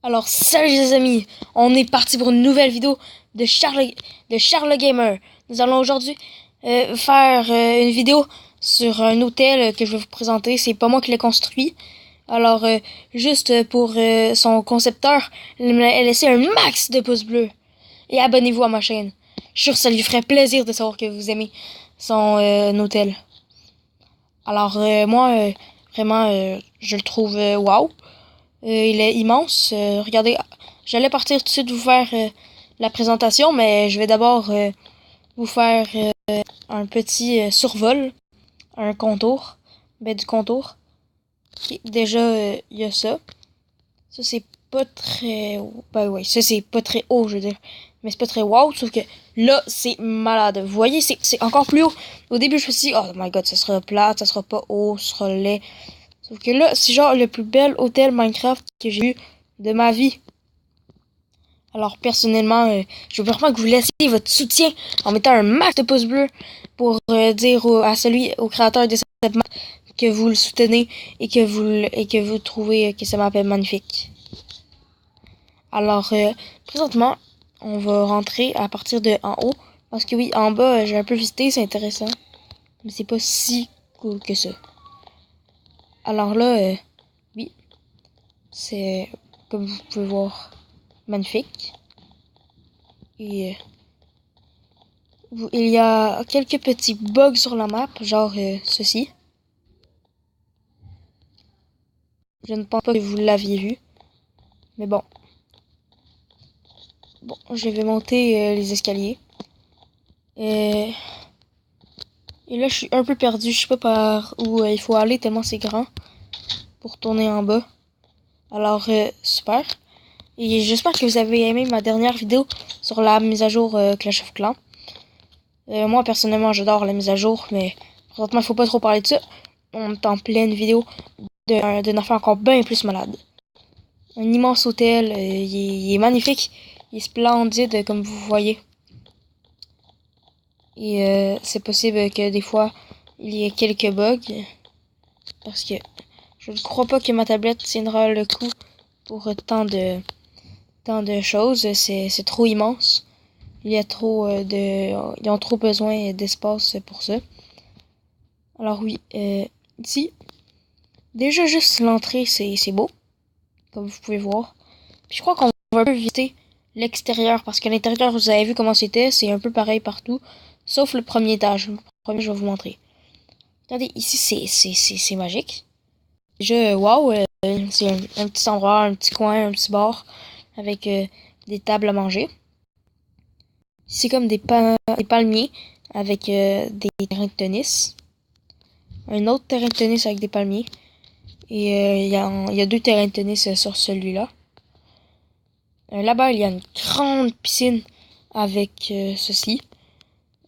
Alors, salut les amis, on est parti pour une nouvelle vidéo de Charles Gamer. Nous allons aujourd'hui faire une vidéo sur un hôtel que je vais vous présenter. C'est pas moi qui l'ai construit. Alors, juste pour son concepteur, il m'a laissé un max de pouces bleus. Et abonnez-vous à ma chaîne. Je suis sûr que ça lui ferait plaisir de savoir que vous aimez son hôtel. Alors, moi, vraiment, je le trouve wow. Il est immense. Regardez, j'allais partir tout de suite vous faire la présentation, mais je vais d'abord vous faire un petit survol, un contour, du contour. Ok, déjà, il y a ça. Ça, c'est pas très... Ben oui, ça, c'est pas très haut, je veux dire. Mais c'est pas très wow, sauf que là, c'est malade. Vous voyez, c'est encore plus haut. Au début, je me suis dit, oh my god, ça sera plate, ça sera pas haut, ça sera laid. Sauf que là, c'est genre le plus bel hôtel Minecraft que j'ai eu de ma vie. Alors personnellement, je veux vraiment que vous laissiez votre soutien en mettant un max de pouces bleus pour dire au créateur de cette map que vous le soutenez et que vous trouvez que cette map est magnifique. Alors présentement, on va rentrer à partir de en haut parce que oui, en bas, j'ai un peu visité, c'est intéressant, mais c'est pas si cool que ça. Alors là, oui, c'est comme vous pouvez voir magnifique. Et il y a quelques petits bugs sur la map, genre ceci. Je ne pense pas que vous l'aviez vu. Mais bon. Bon, je vais monter les escaliers. Et là, je suis un peu perdu. Je sais pas par où il faut aller tellement c'est grand pour tourner en bas. Alors, super. Et j'espère que vous avez aimé ma dernière vidéo sur la mise à jour Clash of Clans. Moi, personnellement, j'adore la mise à jour, mais présentement, il faut pas trop parler de ça. On est en pleine vidéo d'une affaire encore bien plus malade. Un immense hôtel, il est magnifique, il est splendide comme vous voyez. Et c'est possible que des fois, il y ait quelques bugs, parce que je ne crois pas que ma tablette tiendra le coup pour tant de choses. C'est trop immense. Il y a trop ils ont trop besoin d'espace pour ça. Alors oui, ici, déjà juste l'entrée, c'est beau, comme vous pouvez voir. Puis je crois qu'on va un peu visiter l'extérieur, parce qu'à l'intérieur, vous avez vu comment c'était, c'est un peu pareil partout, sauf le premier étage. Le premier, je vais vous montrer. Regardez, ici, c'est magique. Déjà, wow, c'est un petit endroit, un petit coin, un petit bar, avec des tables à manger. C'est comme des palmiers, avec des terrains de tennis. Un autre terrain de tennis avec des palmiers. Et il y a deux terrains de tennis sur celui-là. Là-bas, il y a une grande piscine avec ceci.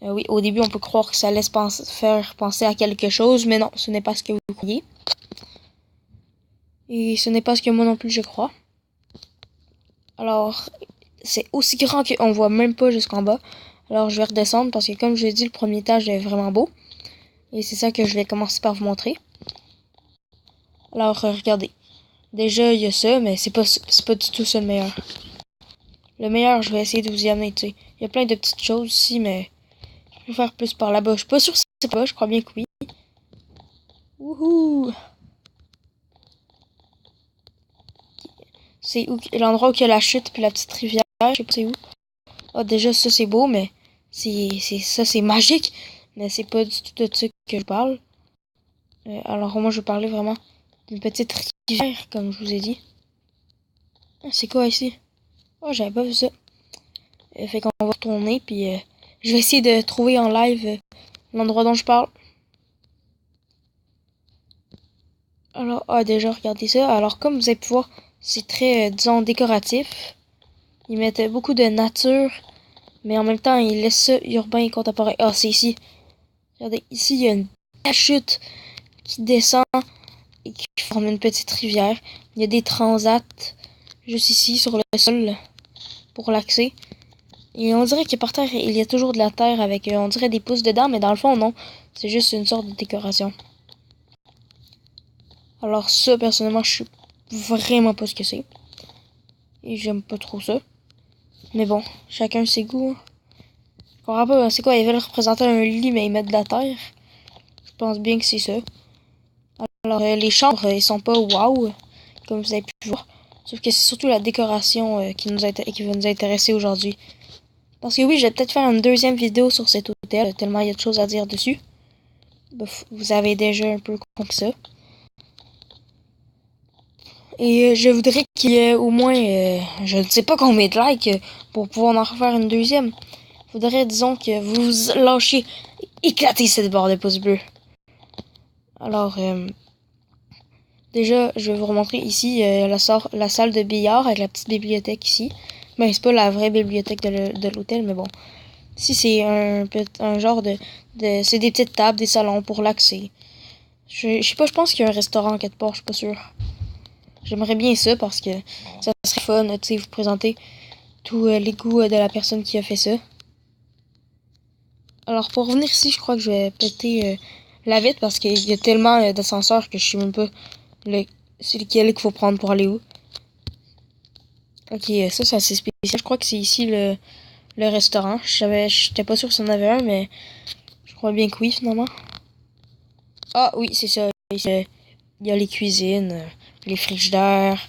Oui, au début, on peut croire que ça laisse faire penser à quelque chose, mais non, ce n'est pas ce que vous croyez. Et ce n'est pas ce que moi non plus je crois. Alors, c'est aussi grand qu'on voit même pas jusqu'en bas. Alors, je vais redescendre parce que, comme je l'ai dit, le premier étage est vraiment beau. Et c'est ça que je vais commencer par vous montrer. Alors, regardez. Déjà, il y a ça, mais c'est pas du tout ça le meilleur. Le meilleur, je vais essayer de vous y amener, tu sais. Il y a plein de petites choses ici, mais je vais faire plus par là-bas. Je suis pas sûre si c'est pas, je crois bien que oui. Wouhou! C'est où l'endroit où il y a la chute puis la petite rivière, je sais pas c'est où. Ah, déjà, ça c'est beau, mais c'est magique. Mais c'est pas du tout de ça que je parle. Alors moi, je parlais vraiment d'une petite rivière, comme je vous ai dit. Ah, c'est quoi ici? Oh, j'avais pas vu ça. Fait qu'on va retourner, puis je vais essayer de trouver en live l'endroit dont je parle. Alors, ah, déjà, regardez ça. Alors, comme vous avez pu voir, c'est très, disons, décoratif. Ils mettent beaucoup de nature, mais en même temps, ils laissent ça urbain et contemporain. Ah, c'est ici. Regardez, ici, il y a une chute qui descend et qui forme une petite rivière. Il y a des transats juste ici, sur le sol, pour l'accès. Et on dirait que par terre, il y a toujours de la terre avec, on dirait, des pousses dedans, mais dans le fond, non. C'est juste une sorte de décoration. Alors ça, personnellement, je sais vraiment pas ce que c'est. Et j'aime pas trop ça. Mais bon, chacun ses goûts. Je comprends pas, c'est quoi, ils veulent représenter un lit, mais ils mettent de la terre. Je pense bien que c'est ça. Alors, les chambres, ils sont pas wow, comme vous avez pu voir. Sauf que c'est surtout la décoration qui va nous intéresser aujourd'hui. Parce que oui, je vais peut-être faire une deuxième vidéo sur cet hôtel, tellement il y a de choses à dire dessus. Bref, vous avez déjà un peu compris ça. Et je voudrais qu'il y ait au moins, je ne sais pas combien de likes pour pouvoir en refaire une deuxième. Je voudrais, disons, que vous lâchiez, éclatez cette barre de pouces bleus. Alors, déjà, je vais vous remontrer ici la salle de billard avec la petite bibliothèque ici. Ben, c'est pas la vraie bibliothèque de l'hôtel, mais bon. Ici, c'est un genre c'est des petites tables, des salons pour l'accès. Je sais pas, je pense qu'il y a un restaurant quelque part, je suis pas sûre. J'aimerais bien ça parce que ça serait fun, tu sais, vous présenter tous les goûts de la personne qui a fait ça. Alors, pour revenir ici, je crois que je vais péter la vitre parce qu'il y a tellement d'ascenseurs que je sais même pas c'est lequel qu'il faut prendre pour aller où. Ok, ça c'est assez spécial. Je crois que c'est ici le restaurant. J'étais pas sûr si on avait un, mais je crois bien que oui, finalement. Ah oui, c'est ça. Il y a les cuisines, les frigidaires,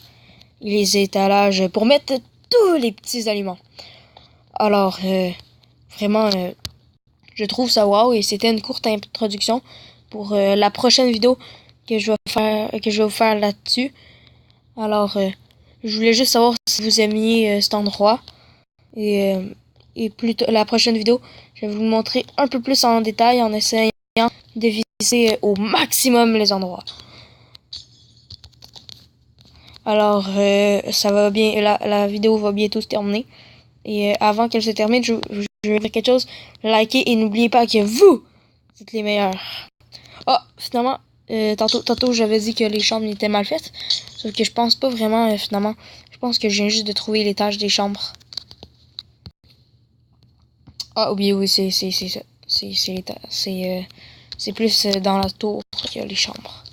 les étalages pour mettre tous les petits aliments. Alors, vraiment, je trouve ça wow et c'était une courte introduction pour la prochaine vidéo que je vais vous faire là-dessus. Alors, je voulais juste savoir si vous aimiez cet endroit et la prochaine vidéo, je vais vous montrer un peu plus en détail en essayant de visiter au maximum les endroits. Alors, ça va bien, la vidéo va bientôt se terminer. Et avant qu'elle se termine, je vais dire quelque chose. Likez et n'oubliez pas que vous êtes les meilleurs. Ah, finalement, tantôt j'avais dit que les chambres étaient mal faites. Sauf que je pense pas vraiment, finalement. Je pense que je viens juste de trouver l'étage des chambres. Ah, oui, c'est ça. C'est plus dans la tour qu'il y a les chambres.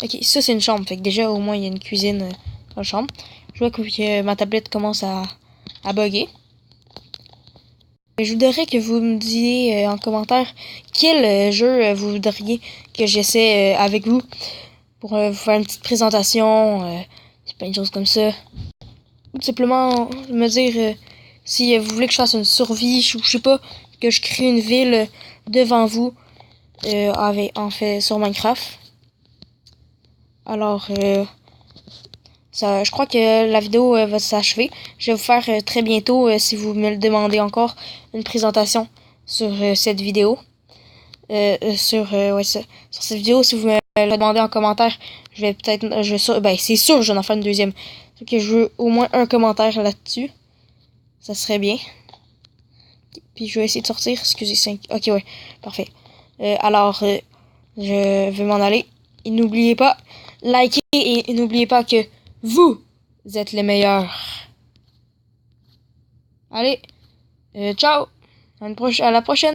Ok, ça c'est une chambre. Fait que déjà, au moins, il y a une cuisine dans la chambre. Je vois que ma tablette commence à bugger. Je voudrais que vous me disiez en commentaire quel jeu vous voudriez que j'essaie avec vous pour vous faire une petite présentation, plein de choses comme ça. Ou simplement me dire si vous voulez que je fasse une survie, je sais pas, que je crée une ville devant vous en fait sur Minecraft. Alors, je crois que la vidéo va s'achever. Je vais vous faire très bientôt, si vous me le demandez encore, une présentation sur cette vidéo. Sur cette vidéo, si vous me le demandez en commentaire, je vais peut-être, c'est sûr, je vais en faire une deuxième. Donc, je veux au moins un commentaire là-dessus. Ça serait bien. Puis je vais essayer de sortir. Excusez, 5. Ok, ouais, parfait. Alors, je vais m'en aller. Et n'oubliez pas, likez et n'oubliez pas que vous êtes les meilleurs. Allez, ciao, à la prochaine.